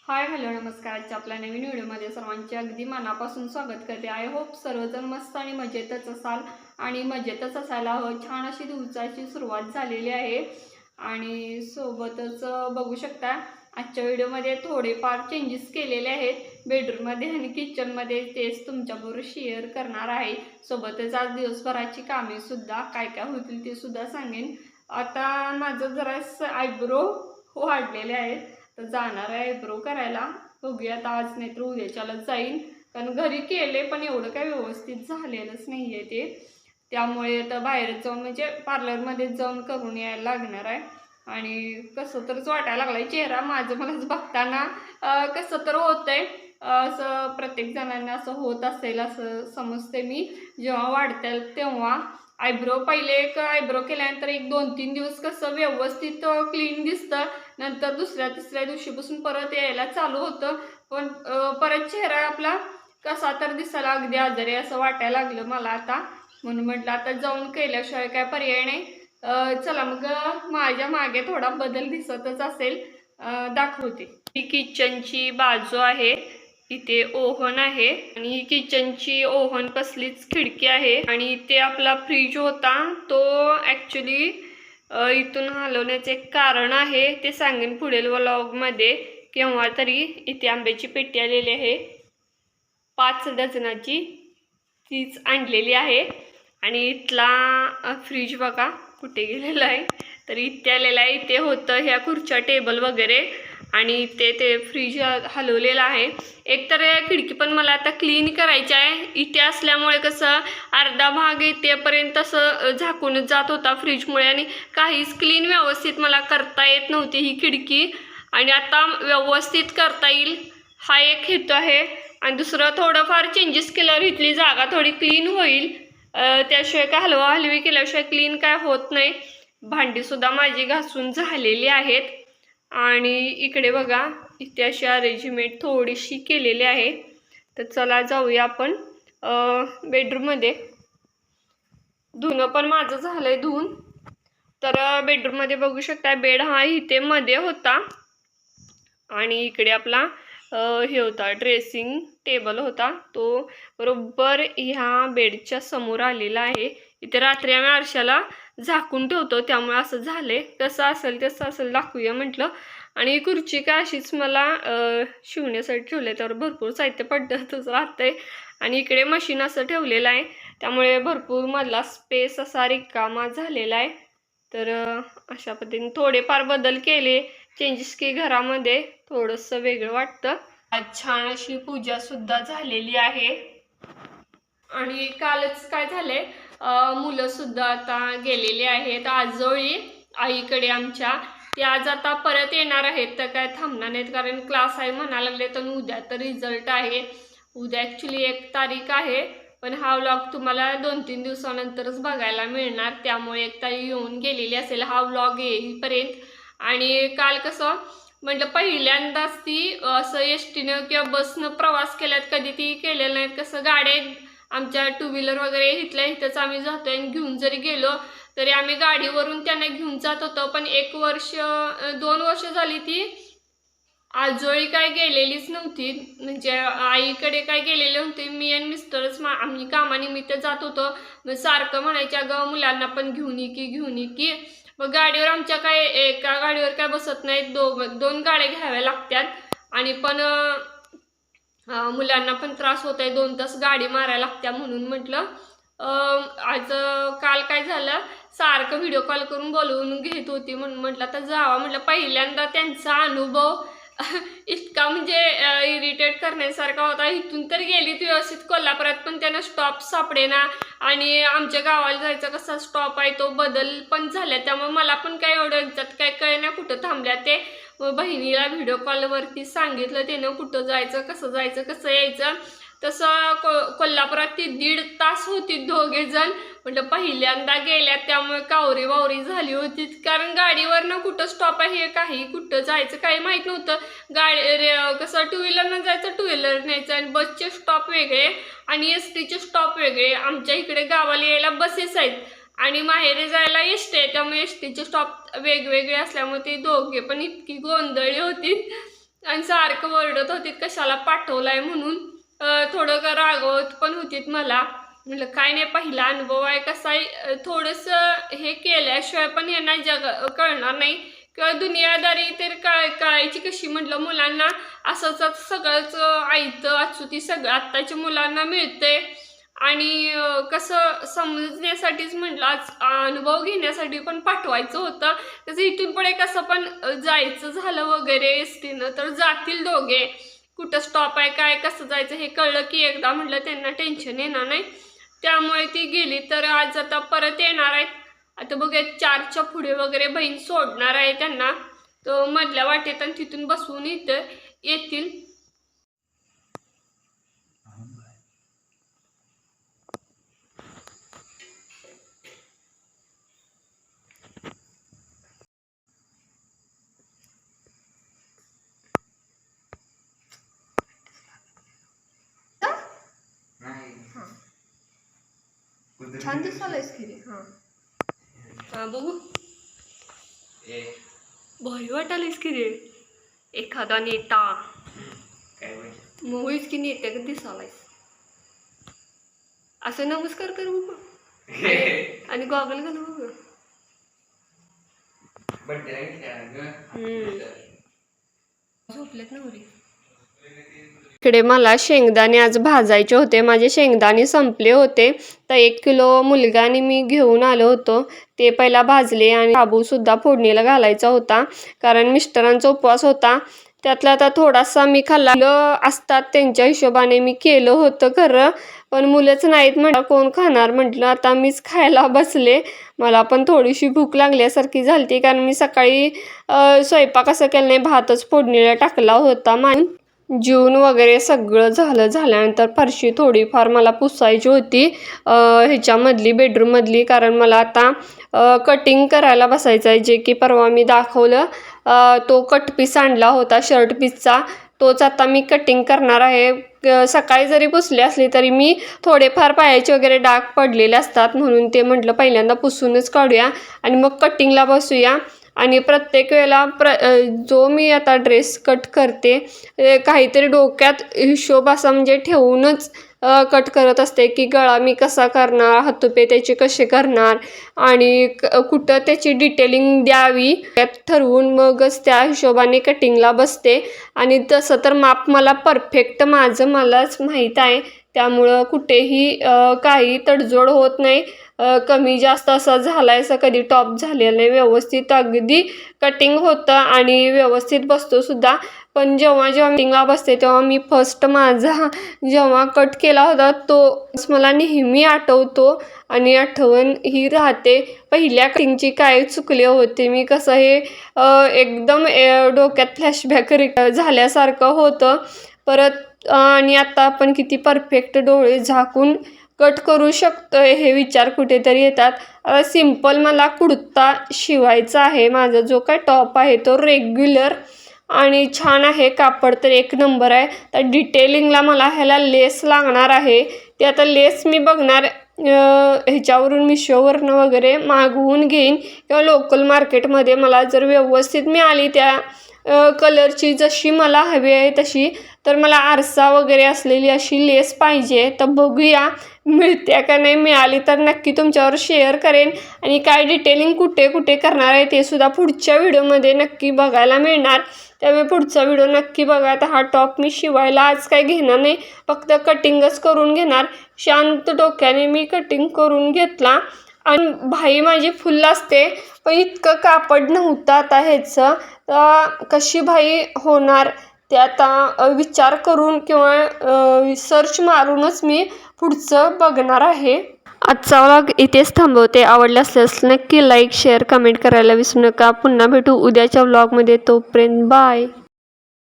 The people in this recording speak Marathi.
हाय हॅलो नमस्कार. आजच्या आपल्या नवीन व्हिडिओमध्ये सर्वांचे अगदी मनापासून स्वागत करते. आय होप सर्वजण मस्त आणि मजेतच असाल आणि मजेतच असायला हवं. छान अशी दिवसाची सुरुवात झालेली आहे आणि सोबतच बघू शकता आजच्या व्हिडिओमध्ये थोडेफार चेंजेस केलेले आहेत बेडरूममध्ये आणि किचनमध्ये. तेच तुमच्याबरोबर शेअर करणार आहे. सोबतच आज दिवसभराची कामे सुद्धा काय काय होतील ते सुद्धा सांगेन. आता माझं जरा आयब्रो वाढलेले आहेत तर जाणार आहे आयब्रो करायला. बघूयात आज नाही तर उद्याच्याला जाईन, कारण घरी केले पण एवढं काही व्यवस्थित झालेलंच नाही आहे ते. त्यामुळे तर बाहेर जाऊन म्हणजे पार्लरमध्ये जाऊन करून यायला लागणार आहे. आणि कसं तरच वाटायला लागलाय चेहरा माझं मलाच बघताना. कसं तर होतंय, असं प्रत्येक जणांना असं होत असेल असं समजते मी. जेव्हा वाढतील तेव्हा आयब्रो पहिले एक आयब्रो केल्यानंतर 1-2-3 दिवस कसं व्यवस्थित क्लीन दिसतं, नंतर दुसऱ्या तिसऱ्या दिवशीपासून परत यायला चालू होतं. पण परत चेहरा आपला कसा तर दिसायला अगदी आजारी असं वाटायला लागलं मला आता. म्हणून म्हटलं आता जाऊन केल्याशिवाय काय पर्याय नाही. चला मग माझ्या मागे थोडा बदल दिसतच असेल, दाखवते. ही किचनची बाजू आहे, इथे ओव्हन आहे आणि ही किचनची ओव्हन कसलीच खिडकी आहे. आणि इथे आपला फ्रीज होता तो ॲक्च्युली इथून हलवण्याचे एक कारण आहे ते सांगेन पुढील व्लॉगमध्ये केव्हा तरी. इथे आंब्याची पेटी आलेली आहे 5 डझनाची, तीच आणलेली आहे. आणि इथला फ्रीज बघा कुठे गेलेला आहे, तर इथे आलेला आहे. इथे होतं ह्या खुर्च्या टेबल वगैरे आणि इथे ते फ्रीज हलवलेलं आहे. एकतर खिडकी पण मला आता क्लीन करायची आहे. इथे असल्यामुळे कसं अर्धा भाग इथेपर्यंत असं झाकूनच जात होता फ्रीजमुळे आणि काहीच क्लीन व्यवस्थित मला करता येत नव्हती ही खिडकी. आणि आता व्यवस्थित करता येईल हा एक हेतू आहे. आणि दुसरं थोडंफार चेंजेस केल्यावर इथली जागा थोडी क्लीन होईल. त्याशिवाय काय हलवाहलवी केल्याशिवाय क्लीन काय होत नाही. भांडीसुद्धा माझी घासून झालेली आहेत. आणि इकडे बघा इथे अशी अरेंजमेंट थोडीशी केलेली आहे. तर चला जाऊया आपण बेडरूममध्ये. धुणं पण माझं झालंय धुवून. तर बेडरूममध्ये बघू शकता बेड हा इथे मध्ये होता आणि इकडे आपला हे होता ड्रेसिंग टेबल होता, तो बरोबर ह्या बेडच्या समोर आलेला आहे. इथे रात्री आम्ही आरशाला झाकून ठेवतो त्यामुळे असं झाले. कसं असेल दाखवूया म्हटलं. आणि ही खुर्ची काय अशीच मला शिवण्यासाठी ठेवले, तर भरपूर साहित्य पडतच राहतंय. आणि इकडे मशीन असं ठेवलेलं आहे त्यामुळे भरपूर मधला स्पेस असा रिकामा झालेला आहे. तर अशा पद्धतीने थोडेफार बदल केले, चेंजेस की घरामध्ये थोडंसं वेगळं वाटतं. आज छान अशी पूजा सुद्धा झालेली आहे. आणि कालच काय झाले, मुलं सुद्धा आता गेलेले आहेत आजोळी आईकडे आमच्या. ते आज आता परत येणार आहेत तर काय थांबणार नाहीत, कारण क्लास आहे म्हणा लागले. तर उद्या तर रिझल्ट आहे. उद्या ॲक्च्युली 1 तारीख आहे, पण हा व्लॉग तुम्हाला 2-3 दिवसानंतरच बघायला मिळणार. त्यामुळे 1 तारीख येऊन गेलेली असेल हा व्लॉग येईपर्यंत. आणि काल कसं म्हटलं पहिल्यांदाच ती असं एसटीनं किंवा बसनं प्रवास केल्यात, कधी ती केलेलं नाहीत. कसं गाड्या आमच्या 2 व्हीलर वगैरे इथल्या इथंच आम्ही जातोय आणि घेऊन जरी गेलो तरी आम्ही गाडीवरून त्यांना घेऊन जात होतो. पण 1 वर्ष 2 वर्ष झाली ती आजोळी काय गेलेलीच नव्हती, म्हणजे आईकडे काय गेलेले नव्हते. मी आणि मिस्टरच आम्ही कामानिमित्त जात होतो. मग सारखं म्हणायच्या अगं मुलांना पण घेऊन ये की. मग गाडीवर आमच्या काय एका गाडीवर काय बसत नाहीत, 2 गाड्या घ्याव्या लागतात. आणि पण मुलांना पण त्रास होत आहे, 2 तास गाडी मारायला लागत्या. म्हणून म्हटलं आज काल काय झालं, सारखं व्हिडिओ कॉल करून बोलवून घेत होती. म्हणून म्हटलं आता जावा. म्हटलं पहिल्यांदा त्यांचा अनुभव इतका म्हणजे इरिटेट करण्यासारखा होता. इथून तर गेली ती व्यवस्थित कोल्हापुरात, पण त्यांना स्टॉप सापडेना. आणि आमच्या गावाला जायचा कसा स्टॉप आहे तो बदल पण झाला, त्यामुळे मला पण काय एवढं एक्झॅक्ट काय कळेना कुठं थांबल्या ते. बहिणीला व्हिडिओ कॉलवरती सांगितलं त्यानं कुठं जायचं कसं यायचं. तसं कोल्हापुरात ती 1.5 तास होती दोघेजण. म्हटलं पहिल्यांदा गेल्या त्यामुळे कावरी वावरी झाली होती, कारण गाडीवरनं कुठं स्टॉप आहे काही कुठं जायचं काही माहीत नव्हतं. कसं 2 व्हीलरनं जायचं 2 व्हीलर न्यायचं आणि बसचे स्टॉप वेगळे आणि एसटीचे स्टॉप वेगळे. आमच्या इकडे गावाला यायला बसेस आहेत आणि माहेरी जायला एसटी आहे, त्यामुळे एसटीचे स्टॉप वेगवेगळे असल्यामुळे ते दोघे पण इतकी गोंधळी होती. आणि सारखं ओरडत होतीत कशाला पाठवलाय म्हणून. थोडं रागवत पण होतीत मला. म्हटलं काय नाही, पहिला अनुभव आहे. कसा आहे थोडंसं हे केल्याशिवाय पण यांना जग कळणार नाही किंवा दुनियादारी तर कळायची कशी. म्हटलं मुलांना असंच सगळंच आयतं अचुती सगळं आत्ताच्या मुलांना मिळतंय आणि कसं समजण्यासाठीच म्हटलं आज अनुभव घेण्यासाठी पण पाठवायचं होतं. तसं इथून पुढे कसं पण जायचं झालं वगैरे एसटीनं तर जातील दोघे. कुठं स्टॉप आहे काय कसं जायचं हे कळलं की एकदा म्हटलं त्यांना टेन्शन येणार नाही. त्यामुळे ती गेली. तर आज आता परत येणार आहेत. आता बघूया 4च्या पुढे वगैरे बहीण सोडणार आहे त्यांना. तो मधल्या वाटेत आणि तिथून बसवून इथं येतील. छान दिसायलायस की रे. हा बघू भारी वाटायलायस की रे. एखादा नेता मुळीच की नेत्या का दिसायलायस. असं नमस्कार कर बघू आणि गॉगल घाल बघू. झोपलेत नवरी. इकडे मला शेंगदाणे आज भाजायचे होते. माझे शेंगदाणे संपले होते तर 1 किलो मुलगा आणि मी घेऊन आलो होतो. ते पहिला भाजले आणि शाबूसुद्धा फोडणीला घालायचा होता कारण मिस्टरांचा उपवास होता. त्यातला आता थोडासा मी खाल्ला. असतात त्यांच्या हिशोबाने मी केलं होतं खरं, पण मुलंच नाहीत म्हटलं कोण खाणार. म्हटलं आता मीच खायला बसले. मला पण थोडीशी भूक लागल्यासारखी झाली कारण मी सकाळी स्वयंपाक असं केलं नाही, भातच फोडणीला टाकला होता. जेवण वगैरे सगळं झाल्यानंतर फरशी थोडीफार मला पुसायची होती ह्याच्यामधली बेडरूममधली, कारण मला आता कटिंग करायला बसायचं आहे. जे की परवा मी दाखवलं तो कट पीस आणला होता शर्ट पीसचा, तोच आता मी कटिंग करणार आहे. सकाळी जरी पुसली असली तरी मी थोडेफार पायाचे वगैरे डाग पडलेले असतात म्हणून ते म्हटलं पहिल्यांदा पुसूनच काढूया आणि मग कटिंगला बसूया. आणि प्रत्येक वेळेला जो मी आता ड्रेस कट करते काहीतरी डोक्यात हिशोब असा म्हणजे ठेवूनच कट करत असते की गळा मी कसा करणार, हातोपे त्याचे कसे करणार आणि कुठं त्याची डिटेलिंग द्यावी त्यात ठरवून मगच त्या हिशोबाने कटिंगला बसते. आणि तसं तर माप मला परफेक्ट माझं मलाच माहीत आहे, त्यामुळं कुठेही काही तडजोड होत नाही. कमी जास्त असं झालं आहे, असं कधी टॉप झालेलं नाही. व्यवस्थित अगदी कटिंग होतं आणि व्यवस्थित बसतोसुद्धा. पण जेव्हा कटिंगला बसते तेव्हा मी फर्स्ट माझा जेव्हा कट केला होता तो मला नेहमी आठवतो आणि आठवण ही राहते. पहिल्या कटिंगची काय चुकले होते मी, कसं हे एकदम डोक्यात फ्लॅशबॅक झाल्यासारखं होतं परत. आणि आता आपण किती परफेक्ट डोळे झाकून कट करू शकतो हे विचार कुठेतरी येतात. सिम्पल मला कुर्ता शिवायचा आहे. माझा जो काय टॉप आहे तो रेग्युलर आणि छान आहे. कापड तर 1 नंबर आहे. तर डिटेलिंगला मला ह्याला लेस लागणार आहे. ते आता लेस मी बघणार ह्याच्यावरून मिशोवरनं वगैरे मागवून घेईन किंवा लोकल मार्केटमध्ये मला जर व्यवस्थित मिळाली त्या कलरची जशी मला हवी आहे तशी, तर मला आरसा वगैरे असलेली अशी लेस पाहिजे. तर बघूया मिळते का नाही. मिळाली तर नक्की तुमच्यावर शेअर करेन आणि काय डिटेलिंग कुठे कुठे करणार आहे ते सुद्धा पुढच्या व्हिडिओमध्ये नक्की बघायला मिळणार. त्यामुळे पुढचा व्हिडिओ नक्की बघा. तर हा टॉप मी शिवायला आज काही घेणार नाही, फक्त कटिंगच करून घेणार. शांत डोक्याने मी कटिंग करून घेतला आणि भाई माझी फुल असते पण इतकं कापड नव्हतं आता ह्याचं. तर कशी भाई होणार ते आता विचार करून किंवा सर्च मारूनच मी पुढचं बघणार आहे. आजचा व्लॉग इथेच थांबवते. आवडला असल्यास नक्की लाईक शेअर कमेंट करायला विसरू नका. पुन्हा भेटू उद्याच्या व्लॉगमध्ये. तोपर्यंत बाय.